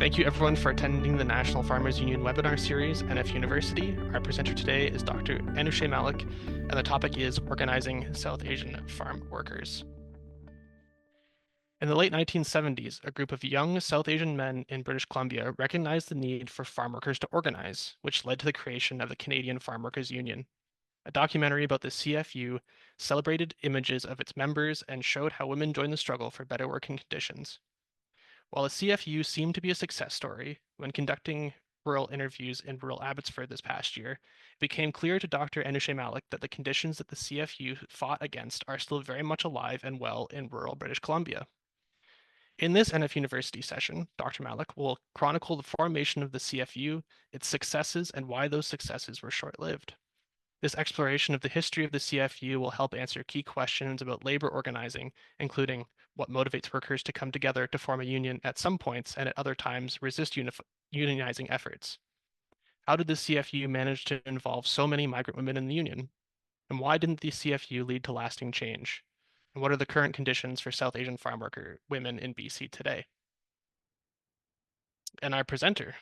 Thank you everyone for attending the National Farmers Union webinar series, NFUniversity. Our presenter today is Dr. Anushay Malik, and the topic is Organizing South Asian Farm Workers. In the late 1970s, a group of young South Asian men in British Columbia recognized the need for farm workers to organize, which led to the creation of the Canadian Farmworkers Union. A documentary about the CFU celebrated images of its members and showed how women joined the struggle for better working conditions. While the CFU seemed to be a success story, when conducting rural interviews in rural Abbotsford this past year, it became clear to Dr. Anushay Malik that the conditions that the CFU fought against are still very much alive and well in rural British Columbia. In this NFUniversity session, Dr. Malik will chronicle the formation of the CFU, its successes, and why those successes were short-lived. This exploration of the history of the CFU will help answer key questions about labor organizing, including what motivates workers to come together to form a union at some points and at other times resist unionizing efforts. How did the CFU manage to involve so many migrant women in the union? And why didn't the CFU lead to lasting change? And what are the current conditions for South Asian farm worker women in BC today? And our presenter,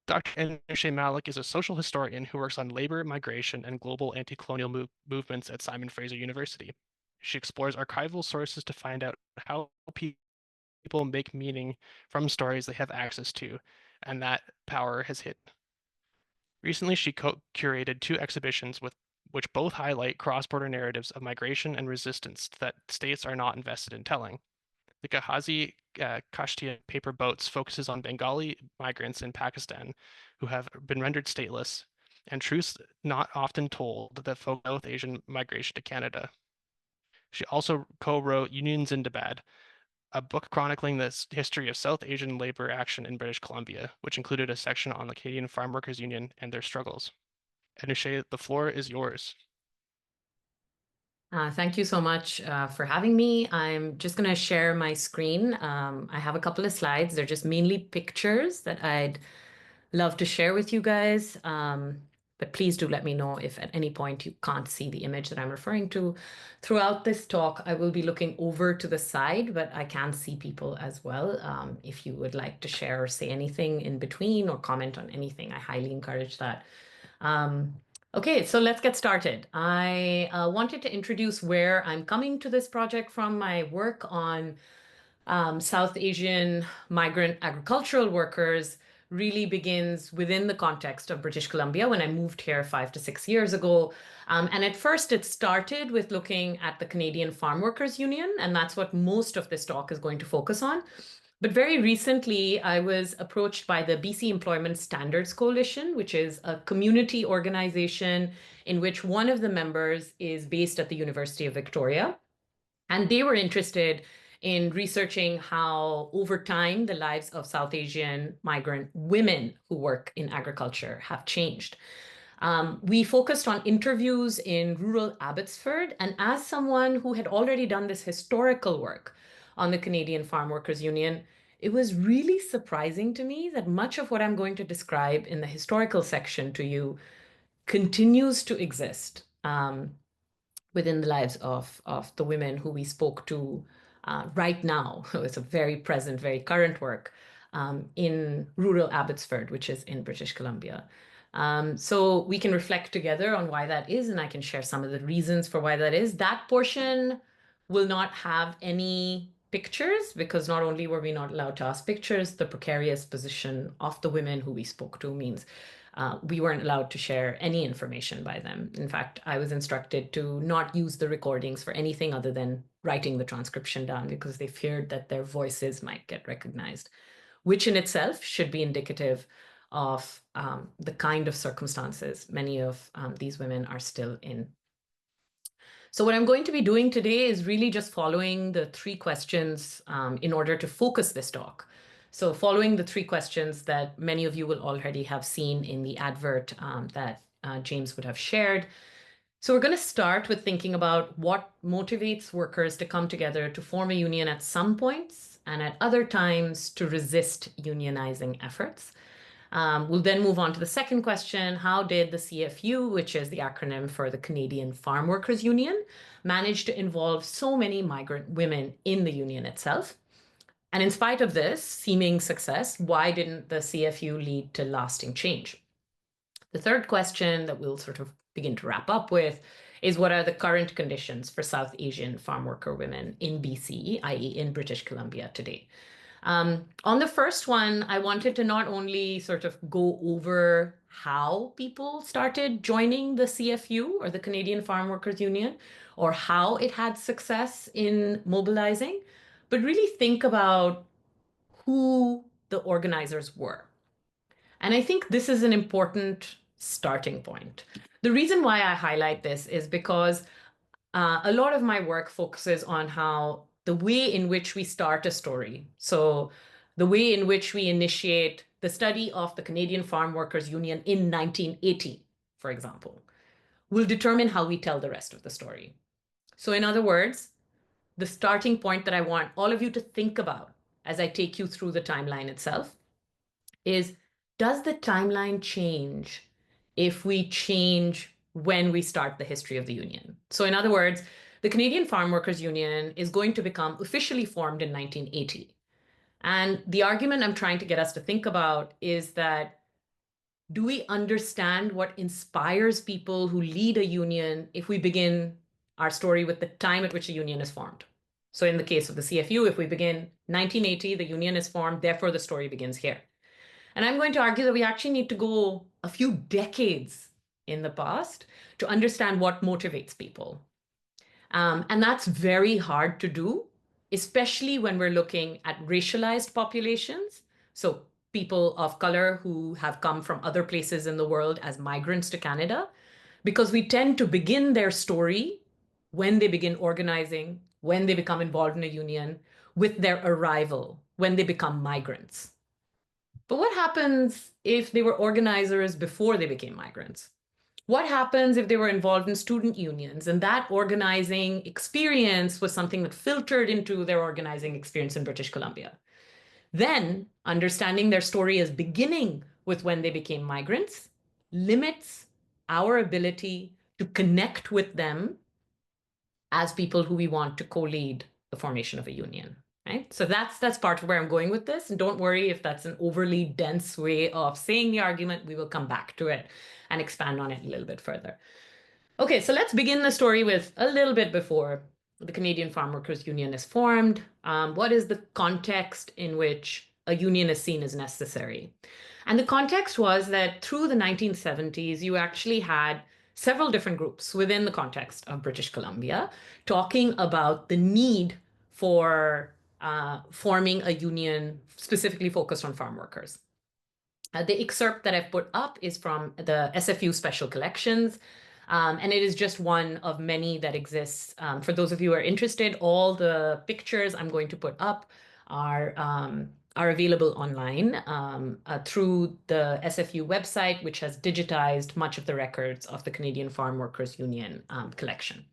Dr. Anushay Malik is a social historian who works on labor, migration, and global anti-colonial movements at Simon Fraser University. She explores archival sources to find out how people make meaning from stories they have access to, and that power has hit. Recently, she curated 2 exhibitions which both highlight cross-border narratives of migration and resistance that states are not invested in telling. The Jahazi Kashtia paper boats focuses on Bengali migrants in Pakistan who have been rendered stateless, and truths not often told that focus on South Asian migration to Canada. She also co-wrote Union Zindabad, a book chronicling the history of South Asian labor action in British Columbia, which included a section on the Canadian Farmworkers Union and their struggles. Anushay, the floor is yours. Thank you so much for having me. I'm just going to share my screen. I have a couple of slides. They're just mainly pictures that I'd love to share with you guys. But please do let me know if at any point you can't see the image that I'm referring to. Throughout this talk, I will be looking over to the side, but I can see people as well. If you would like to share or say anything in between or comment on anything, I highly encourage that. Okay, so let's get started. I wanted to introduce where I'm coming to this project from. My work on South Asian migrant agricultural workers really begins within the context of British Columbia when I moved here 5 to 6 years ago. And at first it started with looking at the Canadian Farmworkers Union, and that's what most of this talk is going to focus on. But very recently, I was approached by the BC Employment Standards Coalition, which is a community organization in which one of the members is based at the University of Victoria. And they were interested in researching how, over time, the lives of South Asian migrant women who work in agriculture have changed. We focused on interviews in rural Abbotsford, and as someone who had already done this historical work on the Canadian Farmworkers Union, it was really surprising to me that much of what I'm going to describe in the historical section to you continues to exist within the lives of the women who we spoke to right now. It's a very present, very current work in rural Abbotsford, which is in British Columbia. So we can reflect together on why that is, and I can share some of the reasons for why that is. That portion will not have any pictures because not only were we not allowed to ask pictures, the precarious position of the women who we spoke to means we weren't allowed to share any information by them. In fact, I was instructed to not use the recordings for anything other than writing the transcription down because they feared that their voices might get recognized, which in itself should be indicative of the kind of circumstances many of these women are still in. So what I'm going to be doing today is really just following the 3 questions in order to focus this talk. So following the 3 questions that many of you will already have seen in the advert that James would have shared. So we're going to start with thinking about what motivates workers to come together to form a union at some points and at other times to resist unionizing efforts. We'll then move on to the second question. How did the CFU, which is the acronym for the Canadian Farmworkers Union, manage to involve so many migrant women in the union itself? And in spite of this seeming success, why didn't the CFU lead to lasting change? The third question that we'll sort of begin to wrap up with is what are the current conditions for South Asian farm worker women in BC, i.e. in British Columbia today? On the first one, I wanted to not only sort of go over how people started joining the CFU or the Canadian Farmworkers Union, or how it had success in mobilizing, but really think about who the organizers were. And I think this is an important starting point. The reason why I highlight this is because a lot of my work focuses on how the way in which we start a story, so the way in which we initiate the study of the Canadian Farmworkers Union in 1980, for example, will determine how we tell the rest of the story. So in other words, the starting point that I want all of you to think about as I take you through the timeline itself is, does the timeline change if we change when we start the history of the union? So in other words, the Canadian Farmworkers Union is going to become officially formed in 1980. And the argument I'm trying to get us to think about is that, do we understand what inspires people who lead a union if we begin our story with the time at which a union is formed? So in the case of the CFU, if we begin 1980, the union is formed, therefore the story begins here. And I'm going to argue that we actually need to go a few decades in the past to understand what motivates people. And that's very hard to do, especially when we're looking at racialized populations. So people of color who have come from other places in the world as migrants to Canada, because we tend to begin their story when they begin organizing, when they become involved in a union, with their arrival, when they become migrants. But what happens if they were organizers before they became migrants? What happens if they were involved in student unions and that organizing experience was something that filtered into their organizing experience in British Columbia? Then understanding their story as beginning with when they became migrants limits our ability to connect with them as people who we want to co-lead the formation of a union. Right? So that's part of where I'm going with this. And don't worry if that's an overly dense way of saying the argument. We will come back to it and expand on it a little bit further. Okay, so let's begin the story with a little bit before the Canadian Farmworkers Union is formed. What is the context in which a union is seen as necessary? And the context was that through the 1970s, you actually had several different groups within the context of British Columbia talking about the need for forming a union specifically focused on farm workers. The excerpt that I've put up is from the SFU Special Collections, and it is just one of many that exists. For those of you who are interested, all the pictures I'm going to put up are available online through the SFU website, which has digitized much of the records of the Canadian Farmworkers Union collection.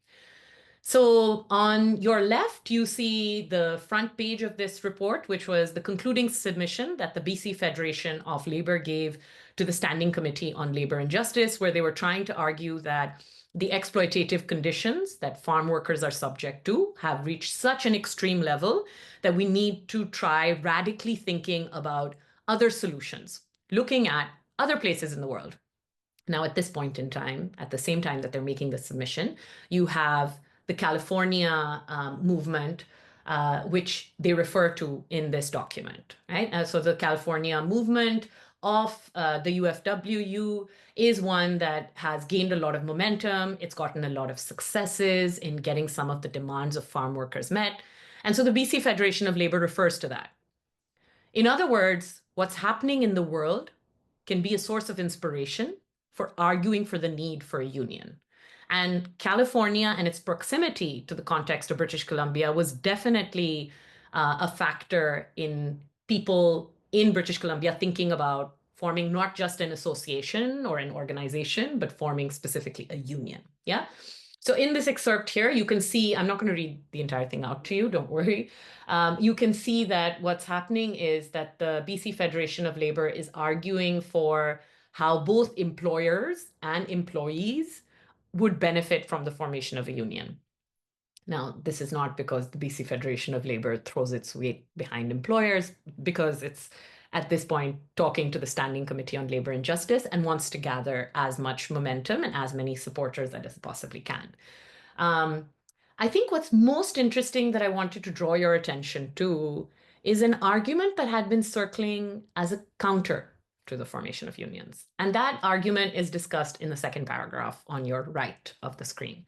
So on your left, you see the front page of this report, which was the concluding submission that the BC Federation of Labour gave to the Standing Committee on Labour and Justice, where they were trying to argue that the exploitative conditions that farm workers are subject to have reached such an extreme level that we need to try radically thinking about other solutions, looking at other places in the world. Now, at this point in time, at the same time that they're making the submission, you have the California movement, which they refer to in this document, right? So the California movement of the UFWU is one that has gained a lot of momentum. It's gotten a lot of successes in getting some of the demands of farm workers met. And so the BC Federation of Labour refers to that. In other words, what's happening in the world can be a source of inspiration for arguing for the need for a union. And California and its proximity to the context of British Columbia was definitely a factor in people in British Columbia thinking about forming not just an association or an organization, but forming specifically a union. Yeah. So in this excerpt here, you can see, I'm not going to read the entire thing out to you, don't worry. You can see that what's happening is that the BC Federation of Labour is arguing for how both employers and employees would benefit from the formation of a union. Now, this is not because the BC Federation of Labor throws its weight behind employers, because it's at this point talking to the Standing Committee on Labor and Justice and wants to gather as much momentum and as many supporters as it possibly can. Um, I think what's most interesting that I wanted to draw your attention to is an argument that had been circling as a counter to the formation of unions. And that argument is discussed in the second paragraph on your right of the screen.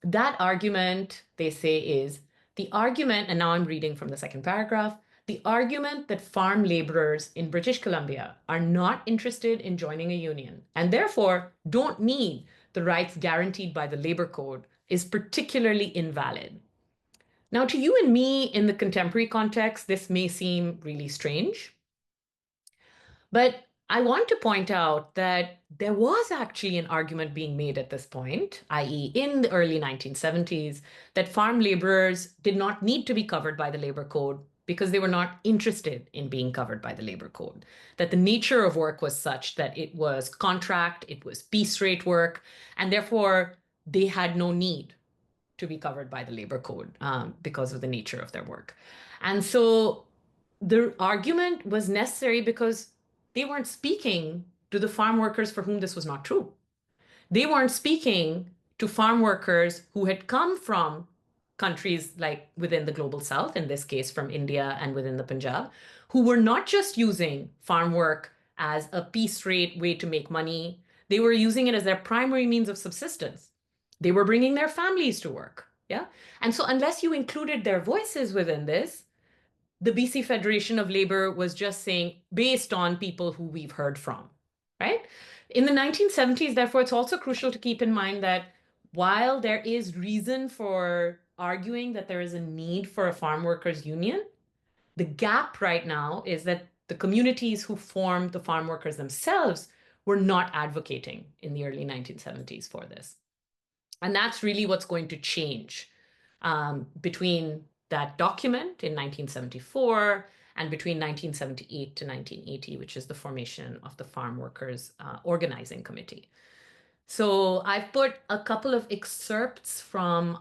That argument, they say, is the argument, and now I'm reading from the second paragraph, the argument that farm laborers in British Columbia are not interested in joining a union and therefore don't need the rights guaranteed by the labor code is particularly invalid. Now, to you and me in the contemporary context, this may seem really strange, but I want to point out that there was actually an argument being made at this point, i.e., in the early 1970s, that farm laborers did not need to be covered by the labor code because they were not interested in being covered by the labor code. That the nature of work was such that it was contract, it was piece rate work, and therefore they had no need to be covered by the labor code because of the nature of their work. And so the argument was necessary because they weren't speaking to the farm workers for whom this was not true. They weren't speaking to farm workers who had come from countries like within the global south, in this case from India and within the Punjab, who were not just using farm work as a piece rate way to make money, they were using it as their primary means of subsistence. They were bringing their families to work. Yeah. And so, unless you included their voices within this, the BC Federation of Labor was just saying, based on people who we've heard from, right? In the 1970s, therefore, it's also crucial to keep in mind that while there is reason for arguing that there is a need for a farm workers union, the gap right now is that the communities who formed the farm workers themselves were not advocating in the early 1970s for this. And that's really what's going to change between that document in 1974 and between 1978 to 1980, which is the formation of the Farm Workers Organizing Committee. So I've put a couple of excerpts from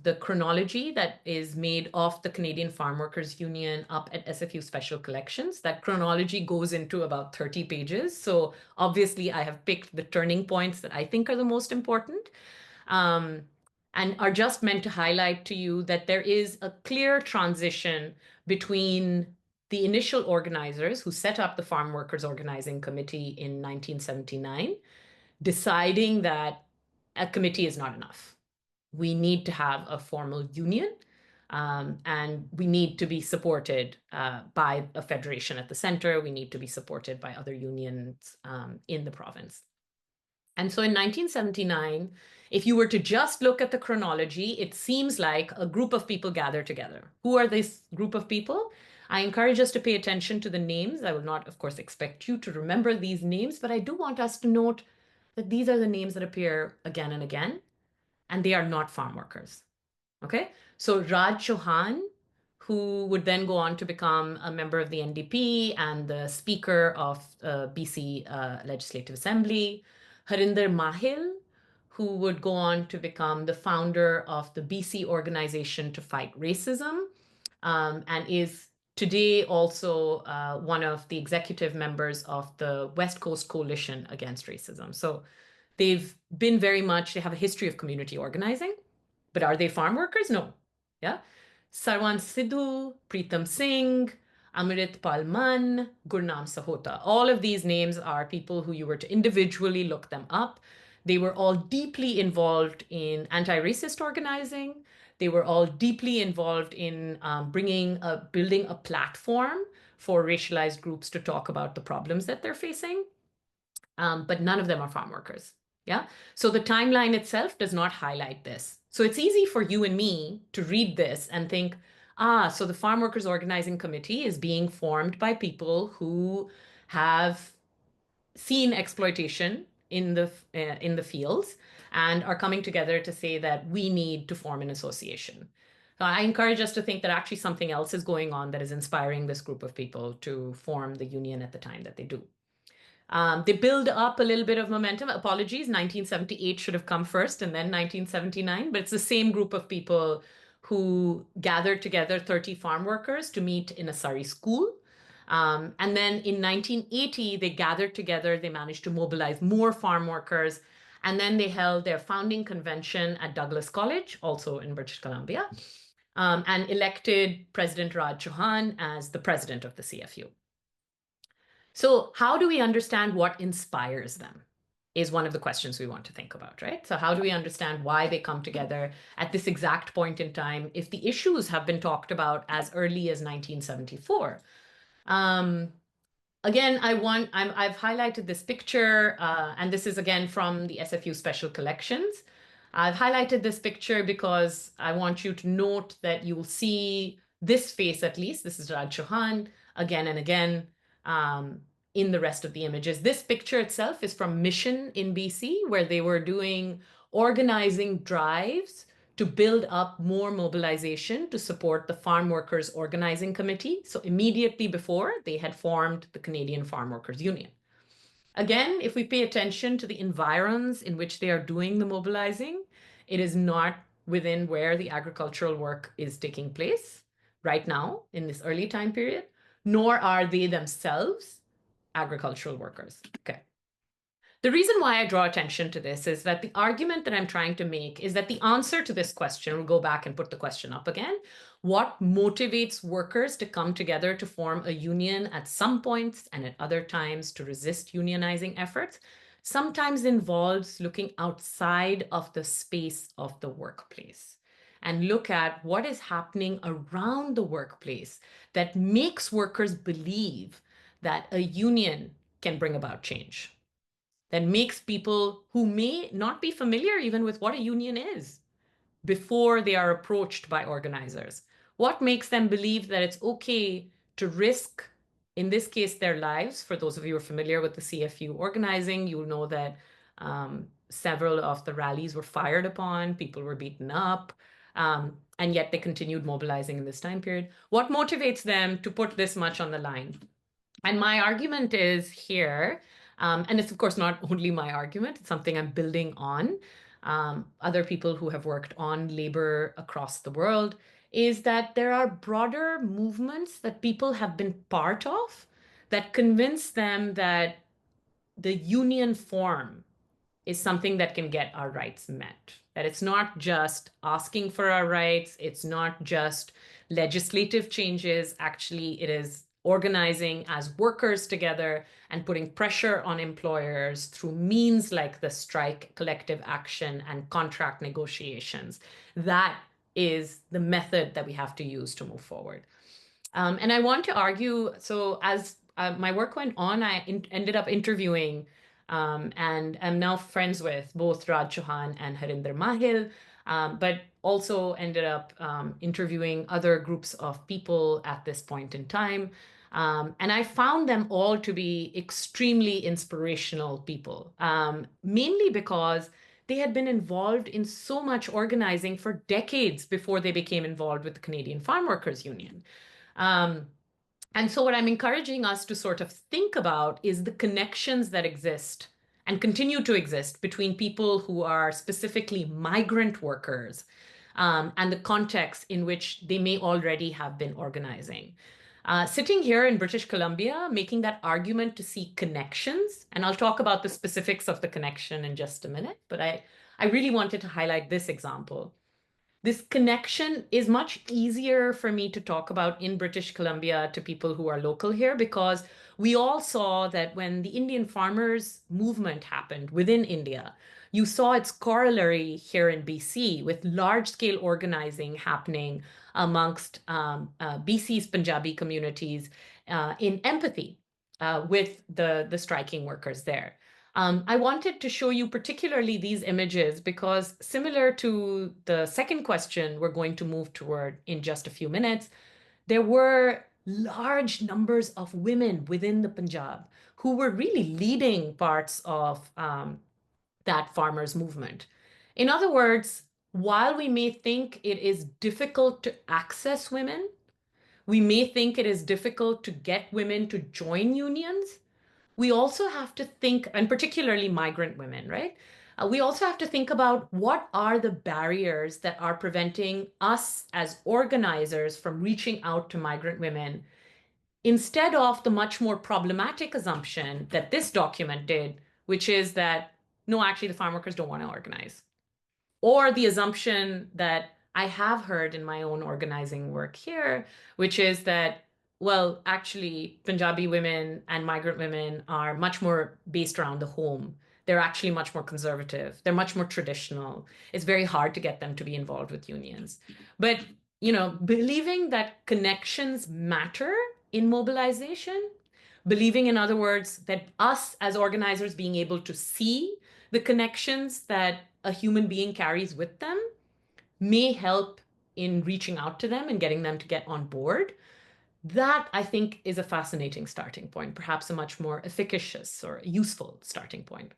the chronology that is made of the Canadian Farmworkers Union up at SFU Special Collections. That chronology goes into about 30 pages. So obviously I have picked the turning points that I think are the most important. And are just meant to highlight to you that there is a clear transition between the initial organizers who set up the Farm Workers Organizing Committee in 1979, deciding that a committee is not enough. We need to have a formal union, and we need to be supported by a federation at the center. We need to be supported by other unions in the province. And so in 1979, if you were to just look at the chronology, it seems like a group of people gather together. Who are this group of people? I encourage us to pay attention to the names. I will not, of course, expect you to remember these names, but I do want us to note that these are the names that appear again and again, and they are not farm workers. Okay, so Raj Chauhan, who would then go on to become a member of the NDP and the Speaker of BC Legislative Assembly. Harinder Mahil, who would go on to become the founder of the BC Organization to Fight Racism, and is today also one of the executive members of the West Coast Coalition Against Racism. So they've been very much, they have a history of community organizing. But are they farm workers? No. Yeah. Sarwan Sidhu, Preetam Singh, Amrit Palman, Gurnam Sahota. All of these names are people who you were to individually look them up. They were all deeply involved in anti-racist organizing. They were all deeply involved in building a platform for racialized groups to talk about the problems that they're facing. But none of them are farm workers. Yeah. So the timeline itself does not highlight this. So it's easy for you and me to read this and think, so the Farm Workers Organizing Committee is being formed by people who have seen exploitation in the fields and are coming together to say that we need to form an association. So I encourage us to think that actually something else is going on that is inspiring this group of people to form the union at the time that they do. They build up a little bit of momentum. Apologies, 1978 should have come first and then 1979, but it's the same group of people who gathered together 30 farm workers to meet in a Surrey school. And then in 1980, they gathered together, they managed to mobilize more farm workers, and then they held their founding convention at Douglas College, also in British Columbia, and elected President Raj Chauhan as the president of the CFU. So how do we understand what inspires them is one of the questions we want to think about, right? So how do we understand why they come together at this exact point in time if the issues have been talked about as early as 1974? Again, I've highlighted this picture, and this is again from the SFU Special Collections. I've highlighted this picture because I want you to note that you'll see this face at least. This is Raj Chauhan again and again in the rest of the images. This picture itself is from Mission in BC, where they were doing organizing drives to build up more mobilization to support the Farm Workers Organizing Committee. So immediately before, they had formed the Canadian Farmworkers Union. Again, if we pay attention to the environs in which they are doing the mobilizing, it is not within where the agricultural work is taking place right now in this early time period, nor are they themselves agricultural workers. Okay. The reason why I draw attention to this is that the argument that I'm trying to make is that the answer to this question, we'll go back and put the question up again, what motivates workers to come together to form a union at some points and at other times to resist unionizing efforts, sometimes involves looking outside of the space of the workplace and look at what is happening around the workplace that makes workers believe that a union can bring about change, that makes people who may not be familiar even with what a union is before they are approached by organizers. What makes them believe that it's okay to risk, in this case, their lives? For those of you who are familiar with the CFU organizing, you'll know that several of the rallies were fired upon, people were beaten up, and yet they continued mobilizing in this time period. What motivates them to put this much on the line? And my argument is here, and it's of course not only my argument, it's something I'm building on. Other people who have worked on labor across the world, is that there are broader movements that people have been part of that convince them that the union form is something that can get our rights met. That it's not just asking for our rights, it's not just legislative changes. Actually, it is organizing as workers together and putting pressure on employers through means like the strike, collective action, and contract negotiations. That is the method that we have to use to move forward. And I want to argue, so as my work went on, I ended up interviewing and I'm now friends with both Raj Chauhan and Harinder Mahil, but also ended up interviewing other groups of people at this point in time. And I found them all to be extremely inspirational people, mainly because they had been involved in so much organizing for decades before they became involved with the Canadian Farmworkers Union. And so what I'm encouraging us to sort of think about is the connections that exist and continue to exist between people who are specifically migrant workers and the context in which they may already have been organizing. Sitting here in British Columbia, making that argument to see connections, and I'll talk about the specifics of the connection in just a minute, but I really wanted to highlight this example. This connection is much easier for me to talk about in British Columbia to people who are local here, because we all saw that when the Indian farmers movement happened within India, you saw its corollary here in BC with large scale organizing happening amongst BC's Punjabi communities in empathy with the striking workers there. I wanted to show you particularly these images because, similar to the second question we're going to move toward in just a few minutes, there were large numbers of women within the Punjab who were really leading parts of that farmers' movement. In other words, while we may think it is difficult to access women, we may think it is difficult to get women to join unions, we also have to think, and particularly migrant women, right? We also have to think about what are the barriers that are preventing us as organizers from reaching out to migrant women instead of the much more problematic assumption that this document did, which is that no, actually, the farm workers don't want to organize, or the assumption that I have heard in my own organizing work here, which is that, well, actually, Punjabi women and migrant women are much more based around the home. They're actually much more conservative. They're much more traditional. It's very hard to get them to be involved with unions. But, believing that connections matter in mobilization, believing, in other words, that us as organizers being able to see the connections that a human being carries with them may help in reaching out to them and getting them to get on board. That, I think, is a fascinating starting point, perhaps a much more efficacious or useful starting point.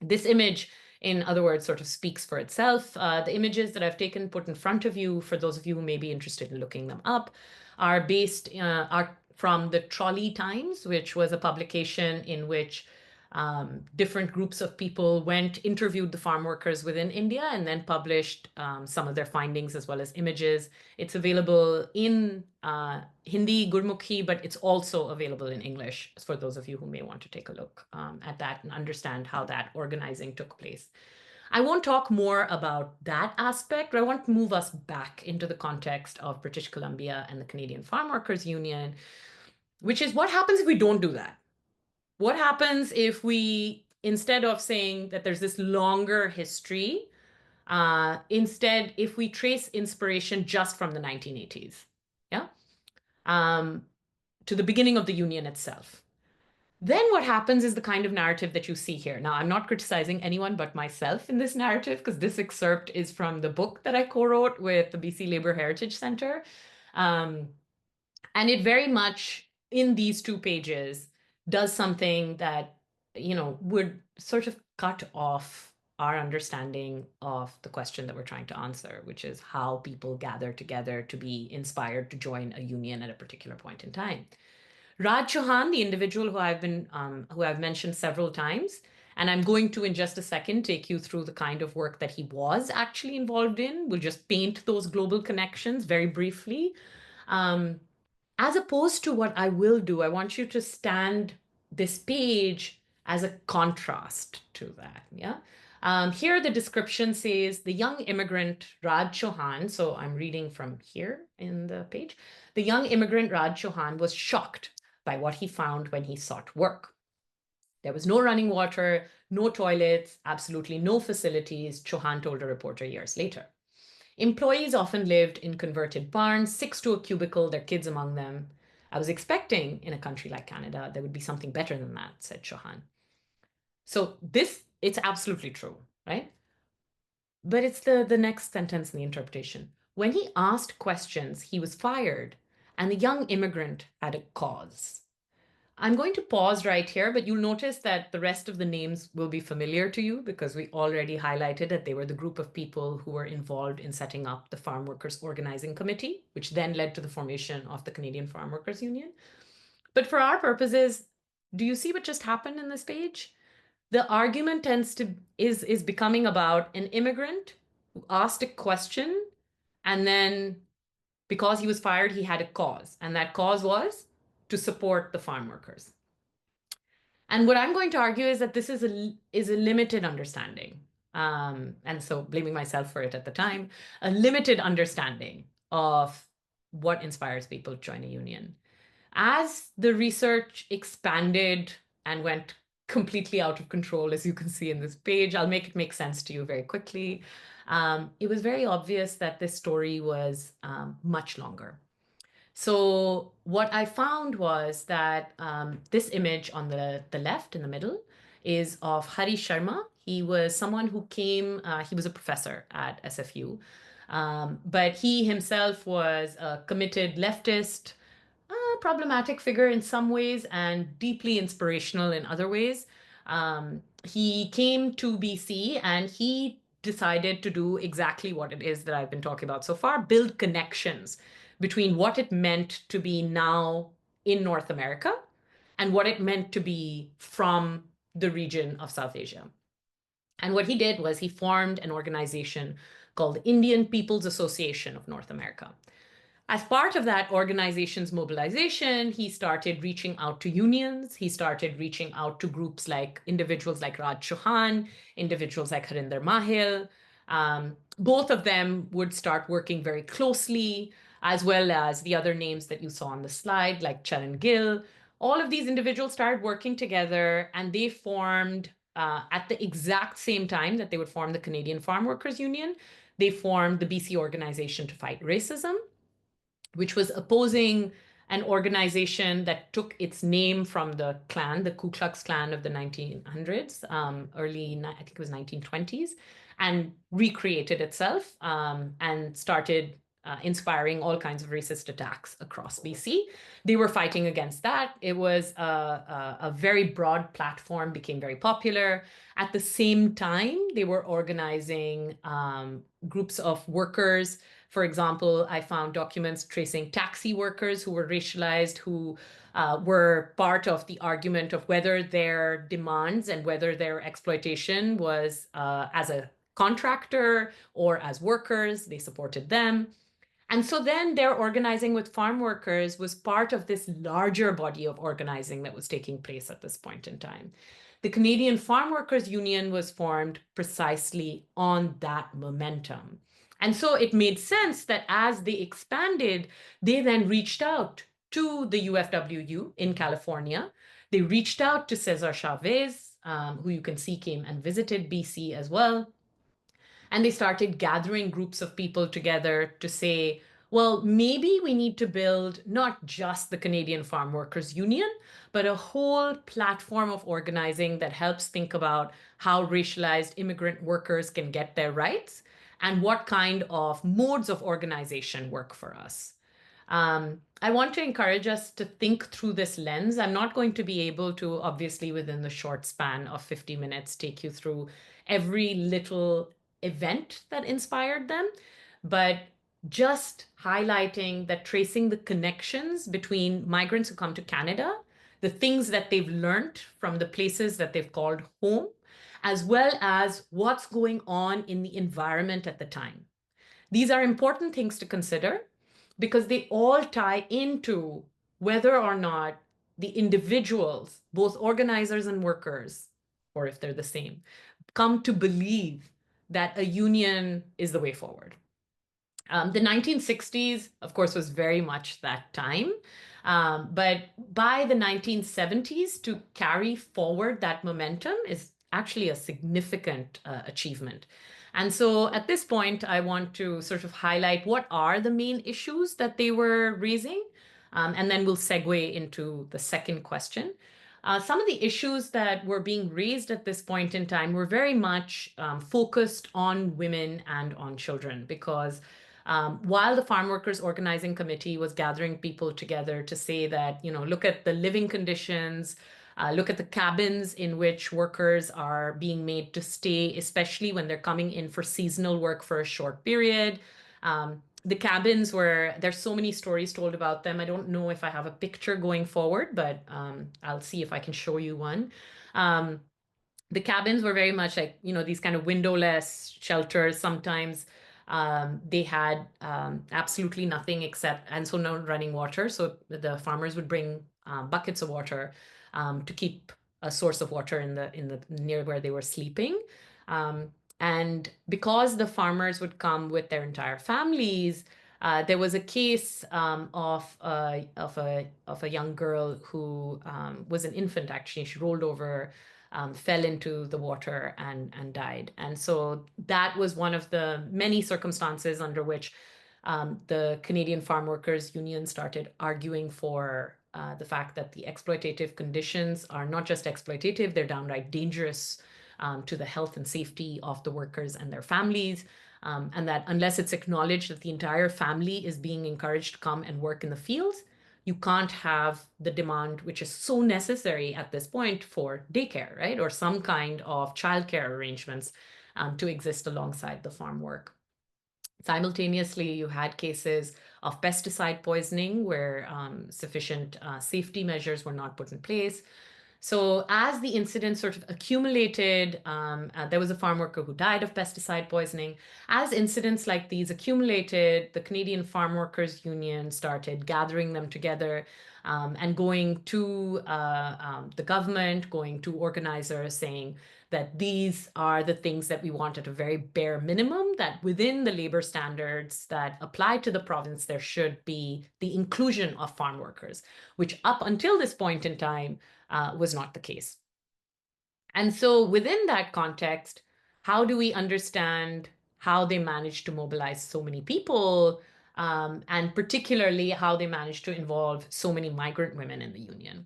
This image, in other words, sort of speaks for itself. The images that I've taken, put in front of you, for those of you who may be interested in looking them up, are from the Trolley Times, which was a publication in which different groups of people went, interviewed the farm workers within India, and then published some of their findings as well as images. It's available in Hindi, Gurmukhi, but it's also available in English for those of you who may want to take a look at that and understand how that organizing took place. I won't talk more about that aspect, but I want to move us back into the context of British Columbia and the Canadian Farmworkers Union, which is what happens if we don't do that? What happens if we, instead of saying that there's this longer history, instead, if we trace inspiration just from the 1980s, yeah, to the beginning of the union itself? Then what happens is the kind of narrative that you see here. Now, I'm not criticizing anyone but myself in this narrative, because this excerpt is from the book that I co-wrote with the BC Labour Heritage Centre. And it very much, in these 2 pages, does something that, would sort of cut off our understanding of the question that we're trying to answer, which is how people gather together to be inspired to join a union at a particular point in time. Raj Chauhan, the individual who I've mentioned several times, and I'm going to, in just a second, take you through the kind of work that he was actually involved in. We'll just paint those global connections very briefly. As opposed to what I will do, I want you to stand this page as a contrast to that. Yeah. Here, the description says the young immigrant Raj Chauhan. So I'm reading from here in the page. The young immigrant Raj Chauhan was shocked by what he found when he sought work. There was no running water, no toilets, absolutely no facilities, Chauhan told a reporter years later. Employees often lived in converted barns, 6 to a cubicle, their kids among them. I was expecting, in a country like Canada, there would be something better than that, said Chauhan. So it's absolutely true, right? But it's the next sentence in the interpretation. When he asked questions, he was fired, and the young immigrant had a cause. I'm going to pause right here, but you'll notice that the rest of the names will be familiar to you because we already highlighted that they were the group of people who were involved in setting up the Farm Workers Organizing Committee, which then led to the formation of the Canadian Farmworkers Union. But for our purposes, do you see what just happened in this page? The argument is becoming about an immigrant who asked a question, and then because he was fired, he had a cause, and that cause was to support the farm workers. And what I'm going to argue is that this is a limited understanding. And so blaming myself for it at the time, a limited understanding of what inspires people to join a union. As the research expanded and went completely out of control, as you can see in this page, I'll make it make sense to you very quickly. It was very obvious that this story was much longer. So what I found was that this image on the left in the middle is of Hari Sharma. He was someone who came, he was a professor at SFU, but he himself was a committed leftist, problematic figure in some ways and deeply inspirational in other ways. He came to BC and he decided to do exactly what it is that I've been talking about so far, build connections between what it meant to be now in North America and what it meant to be from the region of South Asia. And what he did was he formed an organization called the Indian People's Association of North America. As part of that organization's mobilization, he started reaching out to unions. He started reaching out to groups like individuals like Raj Chauhan, individuals like Harinder Mahil. Both of them would start working very closely, as well as the other names that you saw on the slide, like Charan Gill. All of these individuals started working together, and they formed, at the exact same time that they would form the Canadian Farmworkers Union, they formed the BC Organization to Fight Racism, which was opposing an organization that took its name from the Klan, the Ku Klux Klan of the 1900s, I think it was 1920s, and recreated itself and started inspiring all kinds of racist attacks across BC. They were fighting against that. It was a very broad platform, became very popular. At the same time, they were organizing groups of workers. For example, I found documents tracing taxi workers who were racialized, who were part of the argument of whether their demands and whether their exploitation was as a contractor or as workers. They supported them. And so then their organizing with farm workers was part of this larger body of organizing that was taking place at this point in time. The Canadian Farmworkers Union was formed precisely on that momentum. And so it made sense that as they expanded, they then reached out to the UFWU in California. They reached out to Cesar Chavez, who you can see came and visited BC as well. And they started gathering groups of people together to say, well, maybe we need to build not just the Canadian Farm Workers Union, but a whole platform of organizing that helps think about how racialized immigrant workers can get their rights and what kind of modes of organization work for us. I want to encourage us to think through this lens. I'm not going to be able to, obviously, within the short span of 50 minutes, take you through every little event that inspired them, but just highlighting that, tracing the connections between migrants who come to Canada, the things that they've learned from the places that they've called home, as well as what's going on in the environment at the time. These are important things to consider because they all tie into whether or not the individuals, both organizers and workers, or if they're the same, come to believe that a union is the way forward. The 1960s, of course, was very much that time. But by the 1970s, to carry forward that momentum is actually a significant achievement. And so at this point, I want to sort of highlight what are the main issues that they were raising, and then we'll segue into the second question. Some of the issues that were being raised at this point in time were very much focused on women and on children, because while the Farm Workers Organizing Committee was gathering people together to say that, look at the living conditions, look at the cabins in which workers are being made to stay, especially when they're coming in for seasonal work for a short period. The cabins there's so many stories told about them. I don't know if I have a picture going forward, but I'll see if I can show you one. The cabins were very much like, these kind of windowless shelters. Sometimes they had absolutely nothing and so no running water. So the farmers would bring buckets of water to keep a source of water in the near where they were sleeping. And because the farmers would come with their entire families, there was a case of a young girl who was an infant, actually. She rolled over, fell into the water and died. And so that was one of the many circumstances under which the Canadian Farm Workers Union started arguing for the fact that the exploitative conditions are not just exploitative, they're downright dangerous to the health and safety of the workers and their families, and that unless it's acknowledged that the entire family is being encouraged to come and work in the fields, you can't have the demand, which is so necessary at this point for daycare, right? Or some kind of childcare arrangements to exist alongside the farm work. Simultaneously, you had cases of pesticide poisoning where sufficient safety measures were not put in place. So as the incident sort of accumulated, there was a farm worker who died of pesticide poisoning. As incidents like these accumulated, the Canadian Farmworkers Union started gathering them together and going to the government, going to organizers, saying that these are the things that we want at a very bare minimum, that within the labor standards that apply to the province, there should be the inclusion of farm workers, which up until this point in time was not the case. And so within that context, how do we understand how they managed to mobilize so many people, and particularly how they managed to involve so many migrant women in the union?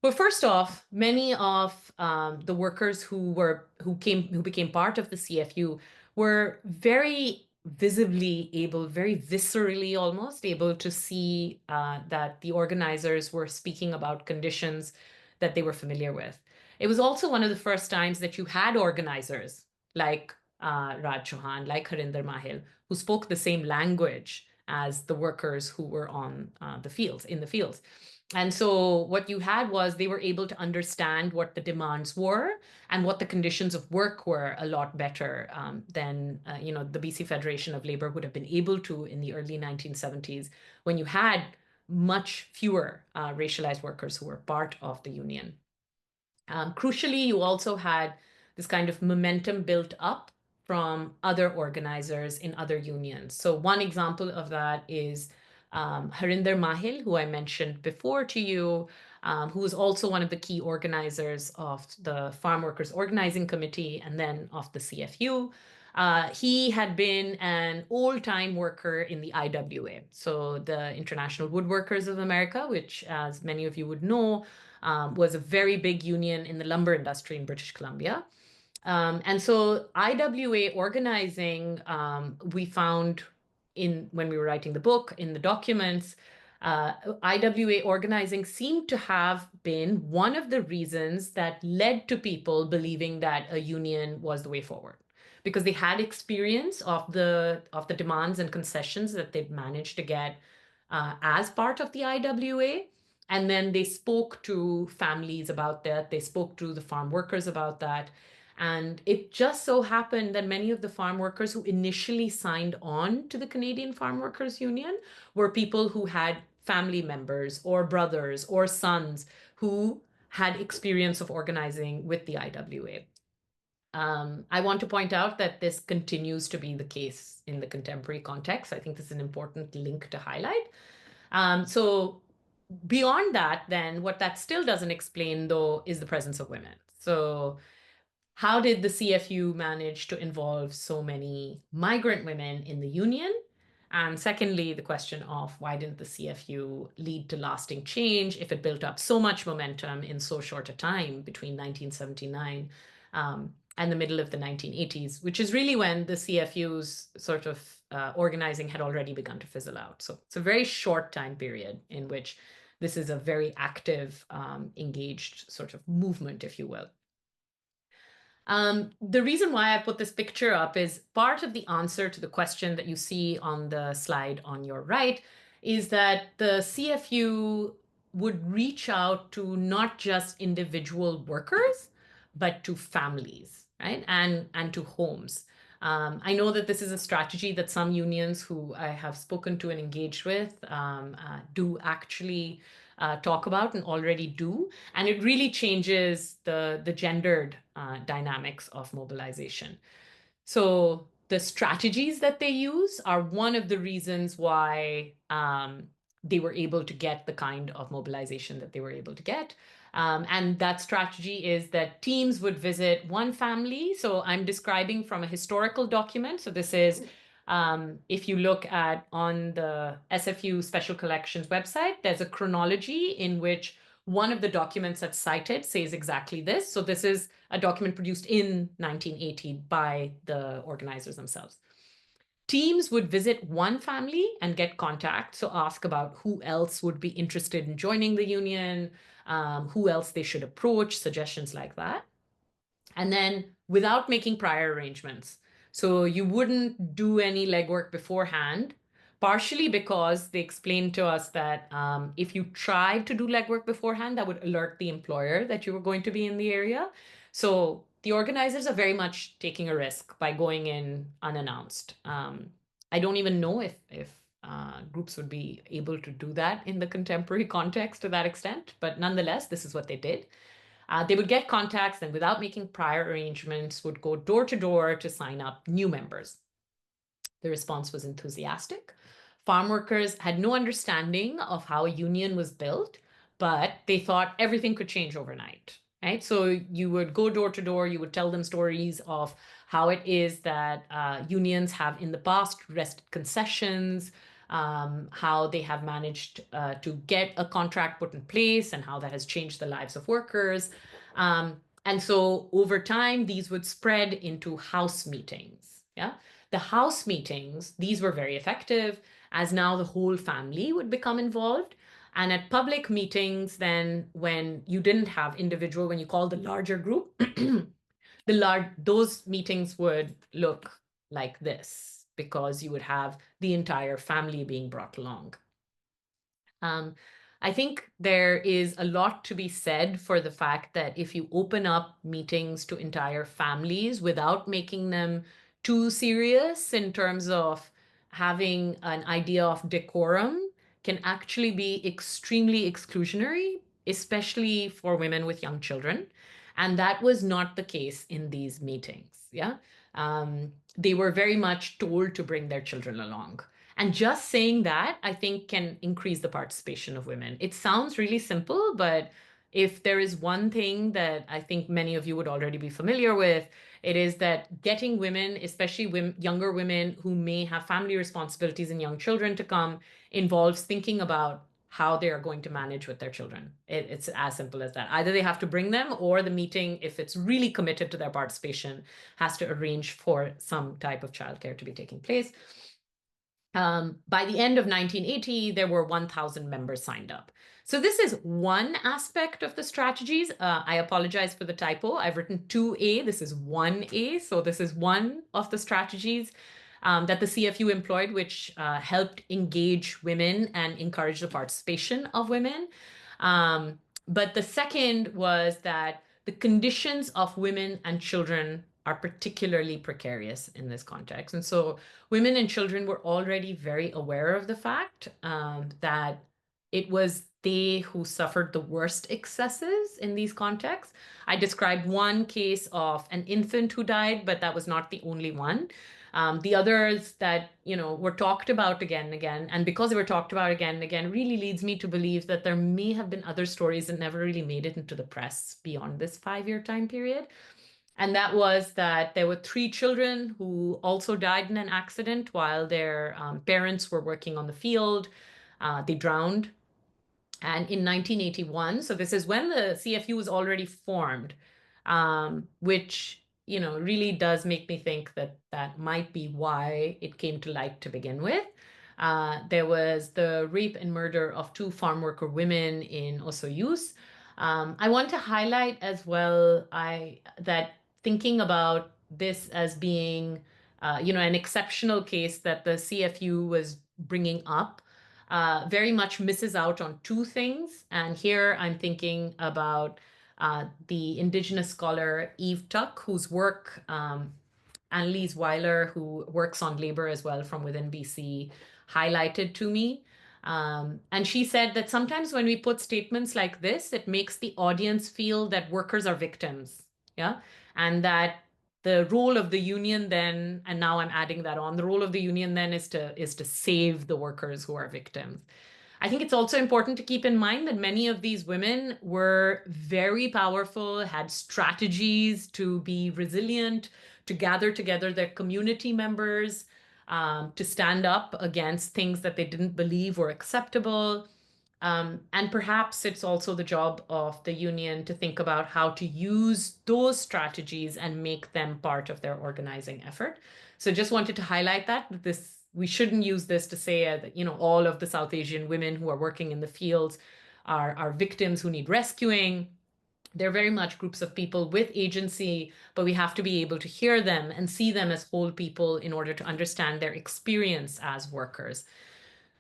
Well, first off, many of the workers who became part of the CFU were very visibly able, very viscerally almost able to see that the organizers were speaking about conditions that they were familiar with. It was also one of the first times that you had organizers like Raj Chauhan, like Harinder Mahil, who spoke the same language as the workers who were on the fields, in the fields. And so what you had was they were able to understand what the demands were and what the conditions of work were a lot better than the BC Federation of Labor would have been able to in the early 1970s when you had much fewer racialized workers who were part of the union. Crucially, you also had this kind of momentum built up from other organizers in other unions. So one example of that is Harinder Mahil, who I mentioned before to you, who was also one of the key organizers of the Farm Workers Organizing Committee and then of the CFU. He had been an old-time worker in the IWA, so the International Woodworkers of America, which, as many of you would know, was a very big union in the lumber industry in British Columbia. And so IWA organizing, we found when we were writing the book, in the documents, IWA organizing seemed to have been one of the reasons that led to people believing that a union was the way forward, because they had experience of the demands and concessions that they'd managed to get as part of the IWA. And then they spoke to families about that. They spoke to the farm workers about that. And it just so happened that many of the farm workers who initially signed on to the Canadian Farmworkers Union were people who had family members or brothers or sons who had experience of organizing with the IWA. I want to point out that this continues to be the case in the contemporary context. I think this is an important link to highlight. So beyond that, then, what that still doesn't explain, though, is the presence of women. So how did the CFU manage to involve so many migrant women in the union? And secondly, the question of why didn't the CFU lead to lasting change if it built up so much momentum in so short a time between 1979 and the middle of the 1980s, which is really when the CFU's sort of organizing had already begun to fizzle out. So it's a very short time period in which this is a very active, engaged sort of movement, if you will. The reason why I put this picture up is part of the answer to the question that you see on the slide on your right is that the CFU would reach out to not just individual workers, but to families, right? And to homes. I know that this is a strategy that some unions who I have spoken to and engaged with do actually talk about and already do. And it really changes the gendered dynamics of mobilization. So the strategies that they use are one of the reasons why they were able to get the kind of mobilization that they were able to get. And that strategy is that teams would visit one family. So I'm describing from a historical document. So this is, if you look at on the SFU Special Collections website, there's a chronology in which one of the documents that's cited says exactly this. So this is a document produced in 1980 by the organizers themselves. Teams would visit one family and get contact, so ask about who else would be interested in joining the union, who else they should approach, suggestions like that. And then without making prior arrangements. So you wouldn't do any legwork beforehand, partially because they explained to us that if you tried to do legwork beforehand, that would alert the employer that you were going to be in the area. So the organizers are very much taking a risk by going in unannounced. I don't even know if groups would be able to do that in the contemporary context to that extent, but nonetheless, this is what they did. They would get contacts and without making prior arrangements would go door to door to sign up new members. The response was enthusiastic. Farm workers had no understanding of how a union was built, but they thought everything could change overnight. Right? So you would go door to door, you would tell them stories of how it is that unions have in the past wrested concessions, how they have managed to get a contract put in place, and how that has changed the lives of workers. And so over time, these would spread into house meetings. Yeah. The house meetings, these were very effective, as now the whole family would become involved. And at public meetings, then when you didn't have individual, when you called the larger group, those meetings would look like this because you would have the entire family being brought along. Um, I think there is a lot to be said for the fact that if you open up meetings to entire families without making them too serious in terms of having an idea of decorum, can actually be extremely exclusionary, especially for women with young children. And that was not the case in these meetings. Yeah. They were very much told to bring their children along. And just saying that, I think, can increase the participation of women. It sounds really simple, but if there is one thing that I think many of you would already be familiar with, it is that getting women, especially women, younger women who may have family responsibilities and young children to come, involves thinking about how they are going to manage with their children. It's as simple as that. Either they have to bring them, or the meeting, if it's really committed to their participation, has to arrange for some type of childcare to be taking place. By the end of 1980, there were 1,000 members signed up. So this is one aspect of the strategies. I apologize for the typo. I've written 2A. This is 1A. So this is one of the strategies that the CFU employed, which helped engage women and encourage the participation of women. But the second was that the conditions of women and children are particularly precarious in this context. And so women and children were already very aware of the fact that it was they who suffered the worst excesses in these contexts. I described one case of an infant who died, but that was not the only one. The others that were talked about again and again, and because they were talked about again and again, really leads me to believe that there may have been other stories that never really made it into the press beyond this 5-year time period. And that was that there were 3 children who also died in an accident while their parents were working on the field. They drowned. And in 1981, so this is when the CFU was already formed, which really does make me think that that might be why it came to light to begin with. There was the rape and murder of 2 farm worker women in Osoyoos. I want to highlight as well that thinking about this as being an exceptional case that the CFU was bringing up very much misses out on 2 things. And here I'm thinking about the Indigenous scholar Eve Tuck, whose work Annalise Weiler, who works on labor as well from within BC, highlighted to me. And she said that sometimes when we put statements like this, it makes the audience feel that workers are victims. Yeah. And that the role of the union then, and now I'm adding that on, the role of the union then is to save the workers who are victims. I think it's also important to keep in mind that many of these women were very powerful, had strategies to be resilient, to gather together their community members, to stand up against things that they didn't believe were acceptable. And perhaps it's also the job of the union to think about how to use those strategies and make them part of their organizing effort. So just wanted to highlight that this we shouldn't use this to say that all of the South Asian women who are working in the fields are victims who need rescuing. They're very much groups of people with agency, but we have to be able to hear them and see them as whole people in order to understand their experience as workers.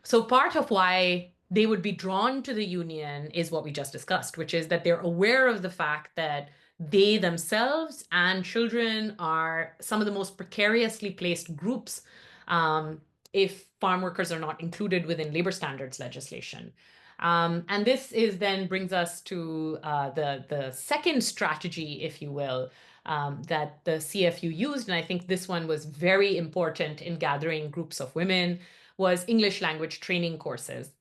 So part of why they would be drawn to the union is what we just discussed, which is that they're aware of the fact that they themselves and children are some of the most precariously placed groups if farm workers are not included within labor standards legislation. And this is then brings us to the second strategy, if you will, that the CFU used. And I think this one was very important in gathering groups of women, was English language training courses.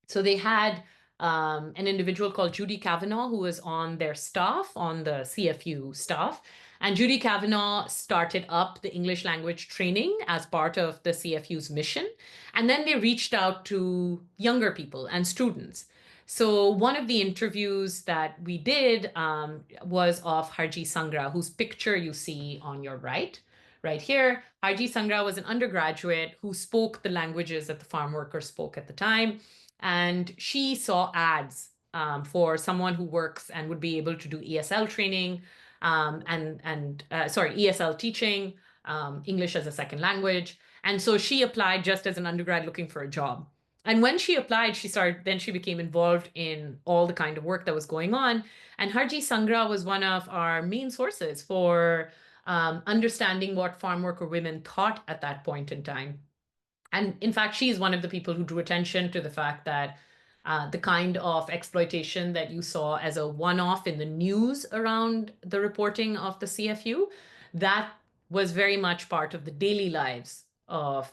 So they had an individual called Judy Kavanaugh who was on their staff, on the CFU staff. And Judy Kavanaugh started up the English language training as part of the CFU's mission. And then they reached out to younger people and students. So one of the interviews that we did was of Harji Sangra, whose picture you see on your right here. Harji Sangra was an undergraduate who spoke the languages that the farm workers spoke at the time. And she saw ads for someone who works and would be able to do ESL training ESL teaching, English as a second language. And so she applied just as an undergrad looking for a job. And when she applied, she became involved in all the kind of work that was going on. And Harji Sangra was one of our main sources for understanding what farm worker women thought at that point in time. And in fact, she's one of the people who drew attention to the fact that the kind of exploitation that you saw as a one-off in the news around the reporting of the CFU, that was very much part of the daily lives of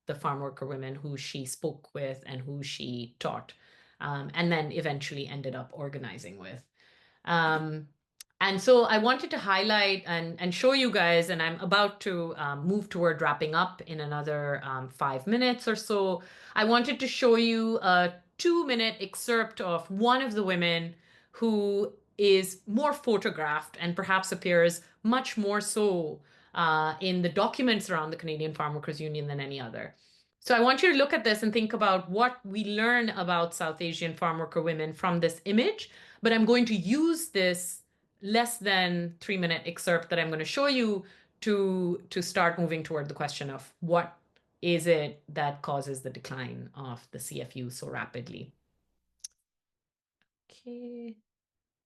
the farm worker women who she spoke with and who she taught, and then eventually ended up organizing with. And so I wanted to highlight and show you guys, and I'm about to move toward wrapping up in another 5 minutes or so. I wanted to show you a 2-minute excerpt of one of the women who is more photographed and perhaps appears much more so in the documents around the Canadian Farmworkers Union than any other. So I want you to look at this and think about what we learn about South Asian farm worker women from this image, but I'm going to use this less than 3-minute excerpt that I'm going to show you to start moving toward the question of what is it that causes the decline of the CFU so rapidly. Okay,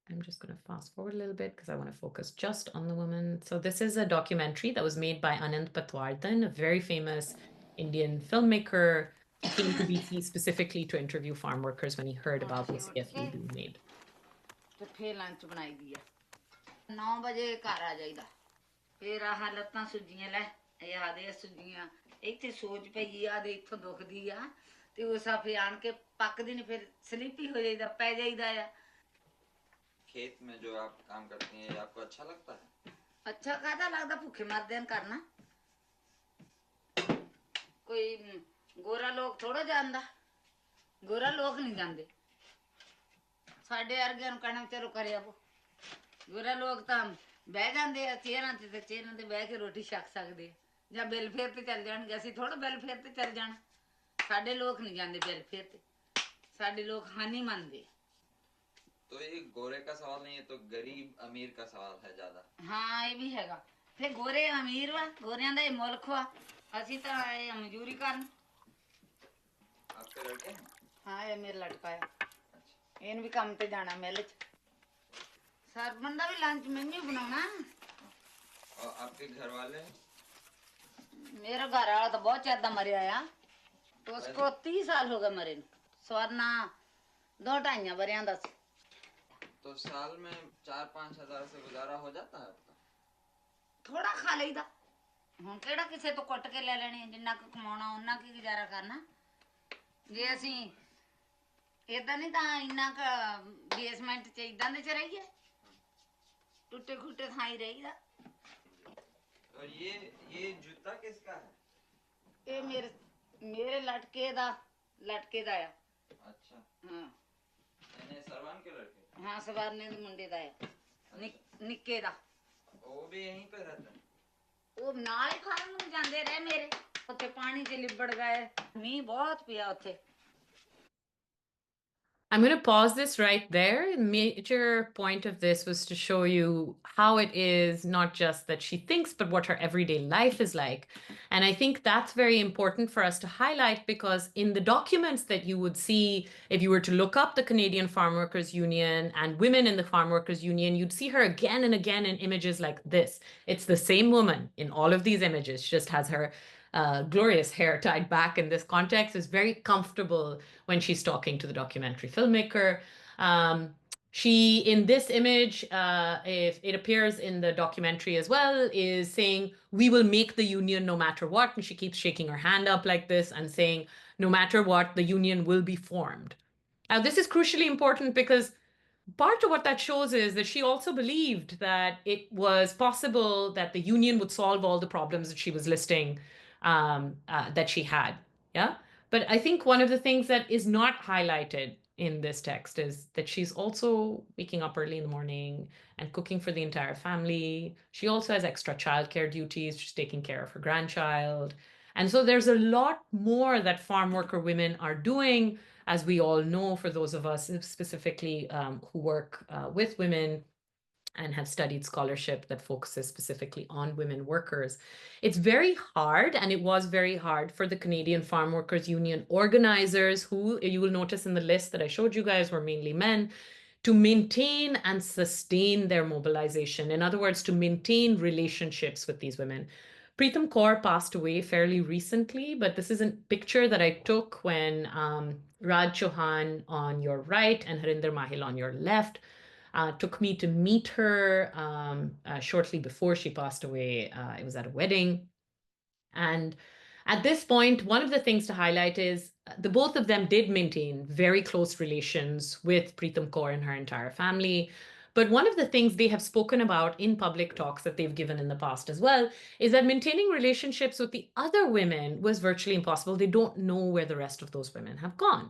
I'm just going to fast forward a little bit because I want to focus just on the woman. So this is a documentary that was made by Anand Patwardhan, a very famous Indian filmmaker. He came to BC specifically to interview farm workers when he heard about the CFU being made. 9 ਵਜੇ ਘਰ ਆ ਜਾਈਦਾ ਫੇਰ ਆਹ ਲੱਤਾਂ ਸੁੱਜੀਆਂ ਲੈ ਇਹ ਆਦੇ ਸੁੱਜੀਆਂ ਇੱਥੇ ਸੋਚ ਪਈ ਆ ਦੇ ਇੱਥੋਂ ਦੁਖਦੀ ਆ ਤੇ ਉਹ ਸਾਫੇ ਆਣ ਕੇ ਪੱਕਦੀ ਨਹੀਂ ਫਿਰ ਸਲੀਪੀ ਹੋ ਜਾਈਦਾ ਪੈ ਜਾਈਦਾ ਆ खेत में जो आप काम करती हैं आपको अच्छा लगता है अच्छा कादा लगदा भूखे मरदे न करना कोई गोरा लोग थोड़ा जानदा गोरा लोग नहीं जानदे साडे अर्गे नु कहना चलो करे आबो गोरा लोग ਤਾਂ ਬਹਿ ਜਾਂਦੇ ਆ ਚੇਅਰਾਂ ਤੇ ਬਹਿ ਕੇ ਰੋਟੀ ਛਕ ਸਕਦੇ ਆ ਜਾਂ ਵੈਲਫੇਅਰ ਤੇ ਚੱਲ ਜਾਣਗੇ ਅਸੀਂ ਥੋੜਾ ਵੈਲਫੇਅਰ ਤੇ ਚੱਲ ਜਾਣਾ ਸਾਡੇ ਲੋਕ ਨਹੀਂ ਜਾਂਦੇ ਵੈਲਫੇਅਰ ਤੇ ਸਾਡੇ ਲੋਕ ਹਾਨੀ ਮੰਨਦੇ तो ये गोरे का सवाल नहीं है तो गरीब अमीर का सवाल है ज्यादा हाँ ये भी हैगा फिर गोरे अमीर वा गोरियां दा ये मुल्क वा ਅਸੀਂ ਤਾਂ ਇਹ ਮਜ਼ਦੂਰੀ ਕਰਨ आपके लड़के हाँ ये मेरा लड़का है ਇਹਨ ਵੀ ਕੰਮ ਤੇ ਜਾਣਾ ਮਿਲ ਚ सरबन का भी लंच मेन्यू बनाना और आपके घर वाले मेरा घर वाला तो बहुत ज्यादा मरिया है तो उसको 30 साल हो गए मरे स्वर्णा 2-2.5 बरियां दा तो साल में 4-5 हजार से गुजारा हो जाता है आपका थोड़ा खा लेदा ਹੁਣ ਕਿਹੜਾ ਕਿਸੇ ਤੋਂ ਕੁੱਟ ਕੇ ਲੈ ਲੈਣੀ ਜਿੰਨਾ ਕੁ ਕਮਾਉਣਾ ਉਹਨਾਂ ਕੀ ਗੁਜ਼ਾਰਾ ਕਰਨਾ ਜੇ ਅਸੀਂ ਇਦਾਂ ਨਹੀਂ ਤਾਂ ਇੰਨਾ ਕ ਬੇਸਮੈਂਟ ਚ ਇਦਾਂ ਦੇ ਚ ਰਹੀਏ टूटे फूटे थाई रही और ये जूता किसका है ये मेरे लटके दा आ अच्छा हां यानी सरवान के लड़के हां सरवान ने मुंडे दा है निक्के दा वो भी यहीं पे रहता है वो नाल फार्म में जांदे रहे मेरे ਉੱਥੇ ਪਾਣੀ ਚ ਲਿਬੜ ਗਏ ਮੀਂਹ ਬਹੁਤ ਪਿਆ ਉੱਥੇ I'm going to pause this right there. The major point of this was to show you how it is not just that she thinks, but what her everyday life is like. And I think that's very important for us to highlight, because in the documents that you would see, if you were to look up the Canadian Farmworkers Union and women in the Farmworkers Union, you'd see her again and again in images like this. It's the same woman in all of these images. She just has her glorious hair tied back in this context, is very comfortable when she's talking to the documentary filmmaker. She, in this image, if it appears in the documentary as well, is saying, "We will make the union no matter what." And she keeps shaking her hand up like this and saying, "No matter what, the union will be formed." Now, this is crucially important because part of what that shows is that she also believed that it was possible that the union would solve all the problems that she was listing that she had. Yeah. But I think one of the things that is not highlighted in this text is that she's also waking up early in the morning and cooking for the entire family. She also has extra childcare duties. She's taking care of her grandchild. And so there's a lot more that farm worker women are doing, as we all know, for those of us specifically who work with women and have studied scholarship that focuses specifically on women workers. It's very hard, and it was very hard for the Canadian Farmworkers Union organizers, who you will notice in the list that I showed you guys were mainly men, to maintain and sustain their mobilization. In other words, to maintain relationships with these women. Preetam Kaur passed away fairly recently, but this is a picture that I took when Raj Chauhan on your right and Harinder Mahil on your left took me to meet her shortly before she passed away. It was at a wedding. And at this point, one of the things to highlight is the both of them did maintain very close relations with Preetam Kaur and her entire family. But one of the things they have spoken about in public talks that they've given in the past as well is that maintaining relationships with the other women was virtually impossible. They don't know where the rest of those women have gone.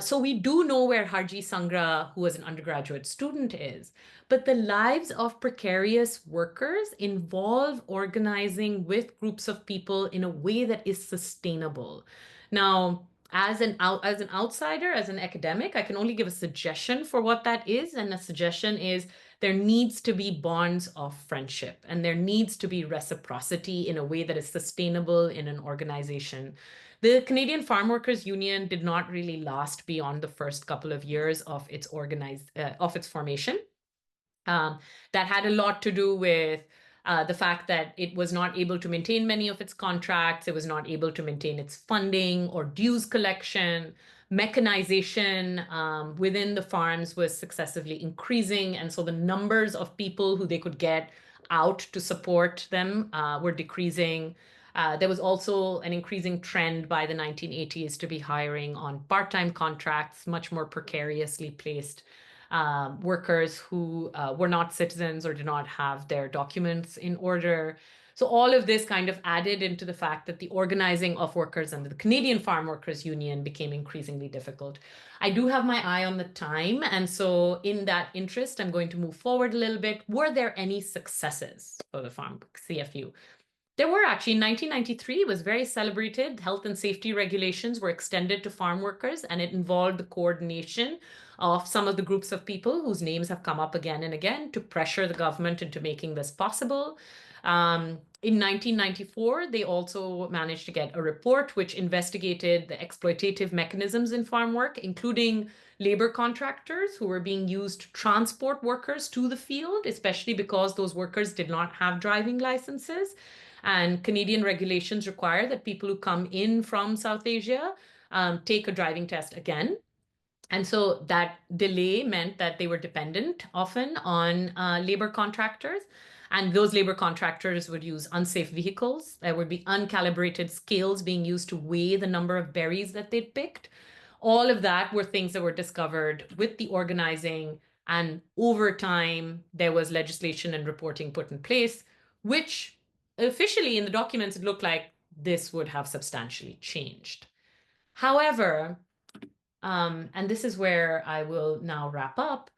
So we do know where Harji Sangra, who was an undergraduate student, is. But the lives of precarious workers involve organizing with groups of people in a way that is sustainable. Now, as an outsider, as an academic, I can only give a suggestion for what that is. And the suggestion is there needs to be bonds of friendship, and there needs to be reciprocity in a way that is sustainable in an organization. The Canadian Farmworkers Union did not really last beyond the first couple of years of its formation. That had a lot to do with the fact that it was not able to maintain many of its contracts. It was not able to maintain its funding or dues collection. Mechanization within the farms was successively increasing. And so the numbers of people who they could get out to support them were decreasing. There was also an increasing trend by the 1980s to be hiring on part-time contracts, much more precariously placed workers who were not citizens or did not have their documents in order. So all of this kind of added into the fact that the organizing of workers under the Canadian Farmworkers Union became increasingly difficult. I do have my eye on the time, and so in that interest, I'm going to move forward a little bit. Were there any successes for the Farm CFU? There were actually. In 1993, it was very celebrated. Health and safety regulations were extended to farm workers, and it involved the coordination of some of the groups of people whose names have come up again and again to pressure the government into making this possible. In 1994, they also managed to get a report which investigated the exploitative mechanisms in farm work, including labor contractors who were being used to transport workers to the field, especially because those workers did not have driving licenses. And Canadian regulations require that people who come in from South Asia take a driving test again. And so that delay meant that they were dependent often on labor contractors. And those labor contractors would use unsafe vehicles. There would be uncalibrated scales being used to weigh the number of berries that they'd picked. All of that were things that were discovered with the organizing. And over time, there was legislation and reporting put in place, which officially in the documents, it looked like this would have substantially changed. However, and this is where I will now wrap up.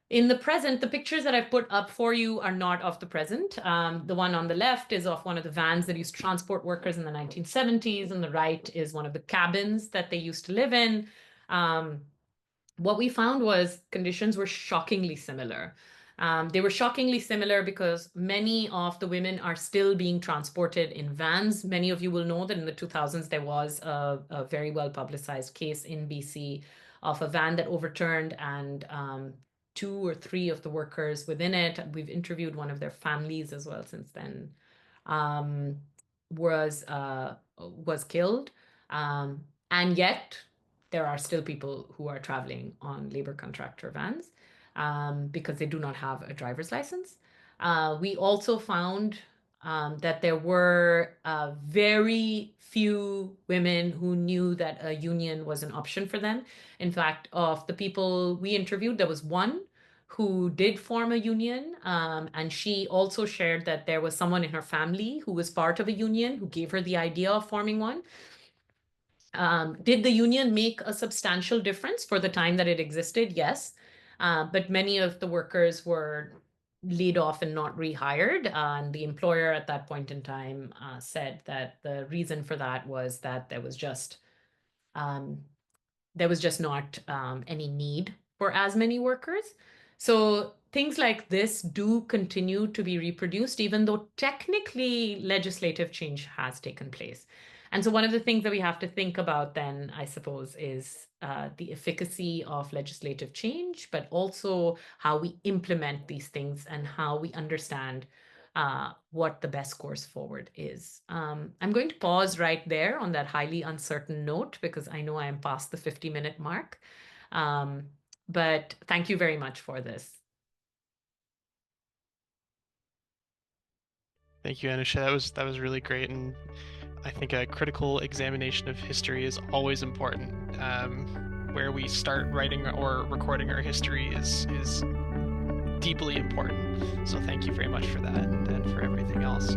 In the present, the pictures that I've put up for you are not of the present. The one on the left is of one of the vans that used to transport workers in the 1970s, and the right is one of the cabins that they used to live in. what we found was conditions were shockingly similar. They were shockingly similar because many of the women are still being transported in vans. Many of you will know that in the 2000s, there was a very well publicized case in BC of a van that overturned, and 2 or 3 of the workers within it, we've interviewed one of their families as well since then, um, was killed. And yet, there are still people who are traveling on labor contractor vans because they do not have a driver's license. We also found that there were very few women who knew that a union was an option for them. In fact, of the people we interviewed, there was one who did form a union, and she also shared that there was someone in her family who was part of a union who gave her the idea of forming one. Did the union make a substantial difference for the time that it existed? Yes. But many of the workers were laid off and not rehired. And the employer at that point in time said that the reason for that was that um, there was just not any need for as many workers. So things like this do continue to be reproduced, even though technically legislative change has taken place. And so one of the things that we have to think about then, I suppose, is the efficacy of legislative change, but also how we implement these things and how we understand what the best course forward is. I'm going to pause right there on that highly uncertain note because I know I am past the 50-minute mark. But thank you very much for this. Thank you, Anushay. That was really great, and I think a critical examination of history is always important. Where we start writing or recording our history is deeply important. So thank you very much for that and for everything else.